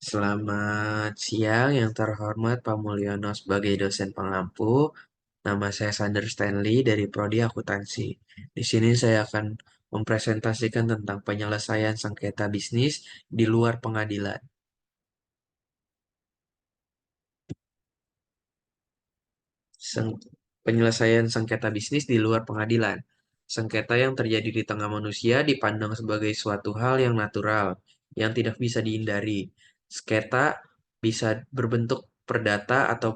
Selamat siang yang terhormat Pak Mulyono sebagai dosen pengampu. Nama saya Sander Stanley dari Prodi Akuntansi. Di sini saya akan mempresentasikan tentang penyelesaian sengketa bisnis di luar pengadilan. Seng- Penyelesaian sengketa bisnis di luar pengadilan. Sengketa yang terjadi di tengah manusia dipandang sebagai suatu hal yang natural, yang tidak bisa dihindari. Sengketa bisa berbentuk perdata atau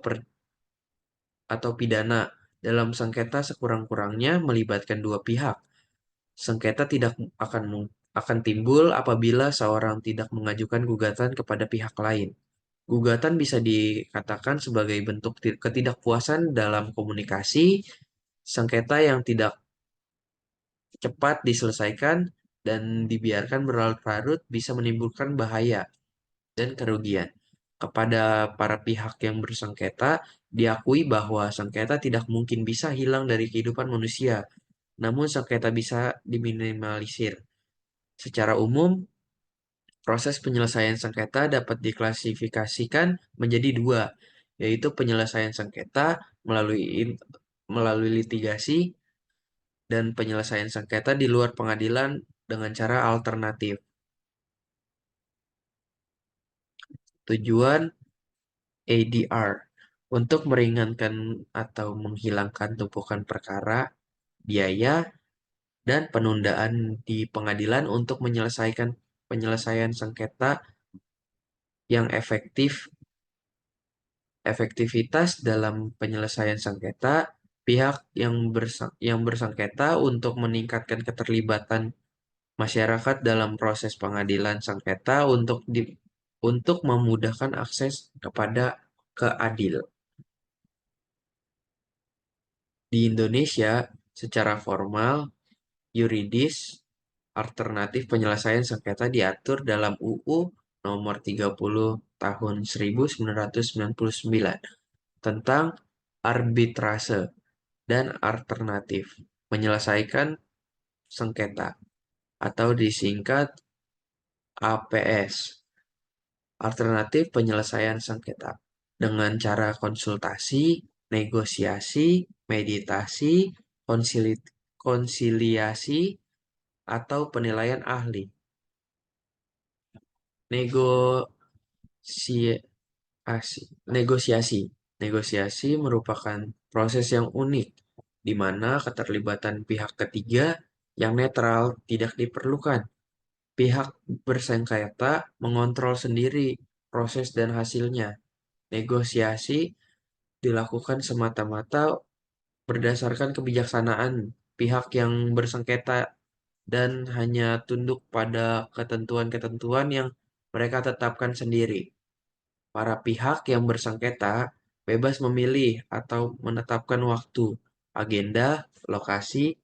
pidana. Dalam sengketa sekurang-kurangnya melibatkan dua pihak. Sengketa tidak akan timbul apabila seorang tidak mengajukan gugatan kepada pihak lain. Gugatan bisa dikatakan sebagai bentuk ketidakpuasan dalam komunikasi. Sengketa yang tidak cepat diselesaikan dan dibiarkan berlarut-larut bisa menimbulkan bahaya dan kerugian. Kepada para pihak yang bersengketa, diakui bahwa sengketa tidak mungkin bisa hilang dari kehidupan manusia, namun sengketa bisa diminimalisir. Secara umum, proses penyelesaian sengketa dapat diklasifikasikan menjadi dua, yaitu penyelesaian sengketa melalui litigasi dan penyelesaian sengketa di luar pengadilan dengan cara alternatif. Tujuan ADR untuk meringankan atau menghilangkan tumpukan perkara, biaya, dan penundaan di pengadilan untuk menyelesaikan penyelesaian sengketa yang efektivitas dalam penyelesaian sengketa pihak yang bersengketa untuk meningkatkan keterlibatan masyarakat dalam proses pengadilan sengketa untuk memudahkan akses kepada keadil. Di Indonesia, secara formal, yuridis, alternatif penyelesaian sengketa diatur dalam UU Nomor 30 Tahun 1999 tentang arbitrase dan alternatif menyelesaikan sengketa atau disingkat APS, alternatif penyelesaian sengketa, dengan cara konsultasi, negosiasi, meditasi, konsiliasi, atau penilaian ahli. Negosiasi. Negosiasi. Negosiasi merupakan proses yang unik, di mana keterlibatan pihak ketiga yang netral tidak diperlukan. Pihak bersengketa mengontrol sendiri proses dan hasilnya. Negosiasi dilakukan semata-mata berdasarkan kebijaksanaan pihak yang bersengketa dan hanya tunduk pada ketentuan-ketentuan yang mereka tetapkan sendiri. Para pihak yang bersengketa bebas memilih atau menetapkan waktu, agenda, lokasi,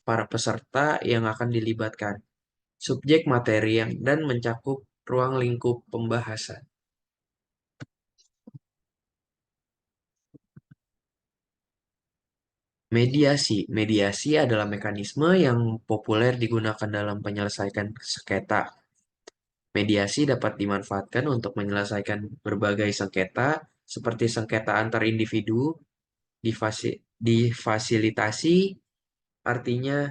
para peserta yang akan dilibatkan, subjek materi dan mencakup ruang lingkup pembahasan. Mediasi. Mediasi adalah mekanisme yang populer digunakan dalam penyelesaian sengketa. Mediasi dapat dimanfaatkan untuk menyelesaikan berbagai sengketa, seperti sengketa antar individu, difasilitasi, artinya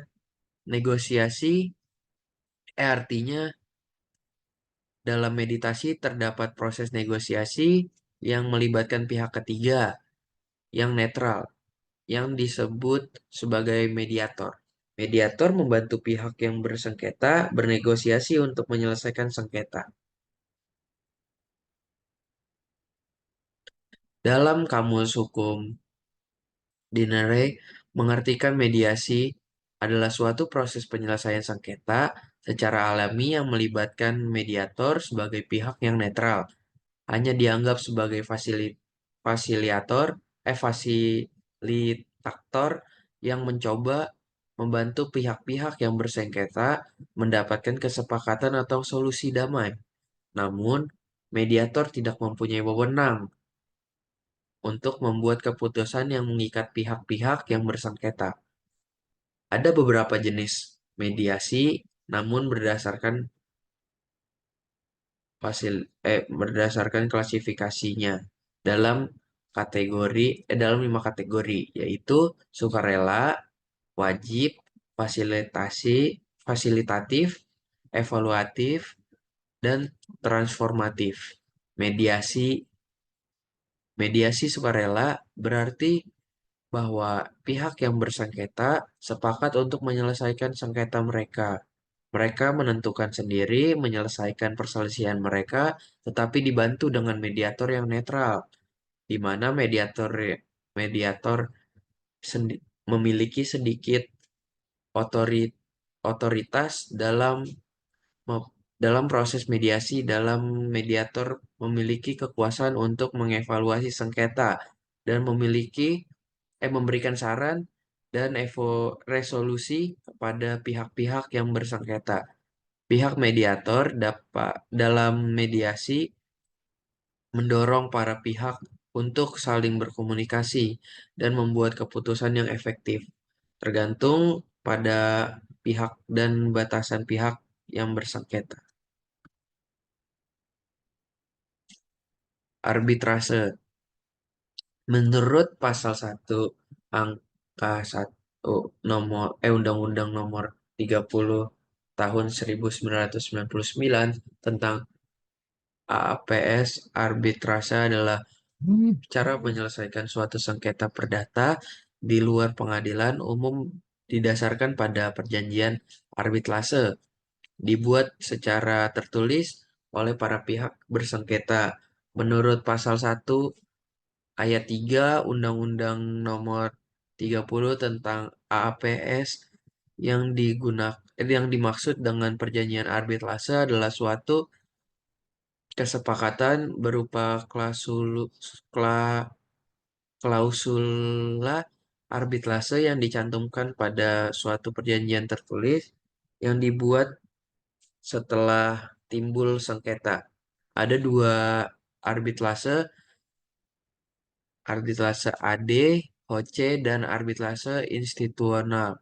negosiasi, artinya dalam meditasi terdapat proses negosiasi yang melibatkan pihak ketiga yang netral, yang disebut sebagai mediator. Mediator membantu pihak yang bersengketa bernegosiasi untuk menyelesaikan sengketa. Dalam kamus hukum Dinere mengartikan mediasi adalah suatu proses penyelesaian sengketa secara alami yang melibatkan mediator sebagai pihak yang netral, hanya dianggap sebagai fasilitator yang mencoba membantu pihak-pihak yang bersengketa mendapatkan kesepakatan atau solusi damai. Namun, mediator tidak mempunyai wewenang untuk membuat keputusan yang mengikat pihak-pihak yang bersengketa. Ada beberapa jenis mediasi, namun berdasarkan berdasarkan klasifikasinya dalam dalam 5 kategori, yaitu sukarela, wajib, fasilitasi, fasilitatif, evaluatif, dan transformatif. Mediasi mediasi sukarela berarti bahwa pihak yang bersengketa sepakat untuk menyelesaikan sengketa mereka. Mereka menentukan sendiri menyelesaikan perselisihan mereka, tetapi dibantu dengan mediator yang netral, di mana mediator memiliki sedikit otori- otoritas dalam proses mediasi. Dalam mediator memiliki kekuasaan untuk mengevaluasi sengketa dan memberikan saran dan resolusi kepada pihak-pihak yang bersengketa. Pihak mediator dalam mediasi mendorong para pihak untuk saling berkomunikasi dan membuat keputusan yang efektif, tergantung pada pihak dan batasan pihak yang bersengketa. Arbitrase. Menurut pasal 1 angka 1 Undang-Undang nomor 30 tahun 1999 tentang AAPS, arbitrase adalah cara menyelesaikan suatu sengketa perdata di luar pengadilan umum didasarkan pada perjanjian arbitrase dibuat secara tertulis oleh para pihak bersengketa. Menurut pasal 1 ayat 3 Undang-Undang nomor 30 tentang AAPS, yang dimaksud dengan perjanjian arbitrase adalah suatu kesepakatan berupa klausula arbitrase yang dicantumkan pada suatu perjanjian tertulis yang dibuat setelah timbul sengketa. Ada dua arbitrase, arbitrase AD, HOC, dan arbitrase institusional.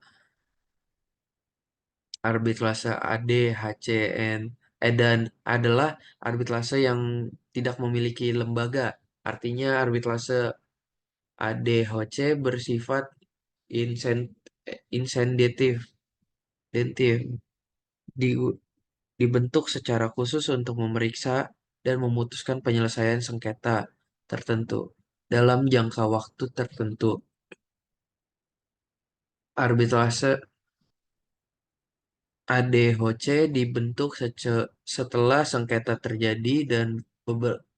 Arbitrase AD, HCN, dan adalah arbitrase yang tidak memiliki lembaga. Artinya arbitrase ADHC bersifat insensitif, di- dibentuk secara khusus untuk memeriksa dan memutuskan penyelesaian sengketa tertentu dalam jangka waktu tertentu. Arbitrase ADHC dibentuk setelah sengketa terjadi dan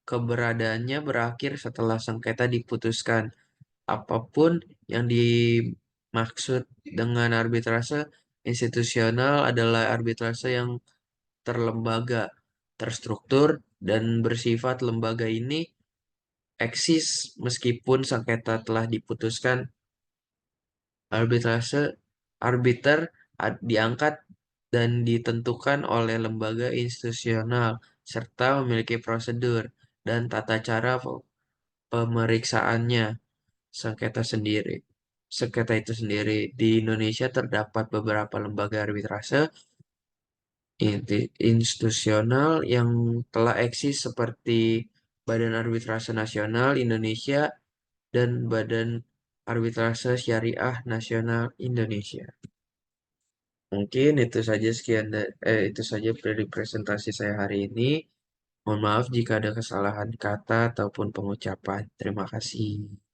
keberadaannya berakhir setelah sengketa diputuskan. Apapun yang dimaksud dengan arbitrase institusional adalah arbitrase yang terlembaga, terstruktur, dan bersifat lembaga ini eksis meskipun sengketa telah diputuskan. Arbitrase arbiter diangkat dan ditentukan oleh lembaga institusional serta memiliki prosedur dan tata cara pemeriksaannya. Sengketa sendiri. Sengketa itu sendiri di Indonesia terdapat beberapa lembaga arbitrase institusional yang telah eksis seperti Badan Arbitrase Nasional Indonesia dan Badan Arbitrase Syariah Nasional Indonesia. Mungkin itu saja dari presentasi saya hari ini. Mohon maaf jika ada kesalahan kata ataupun pengucapan. Terima kasih.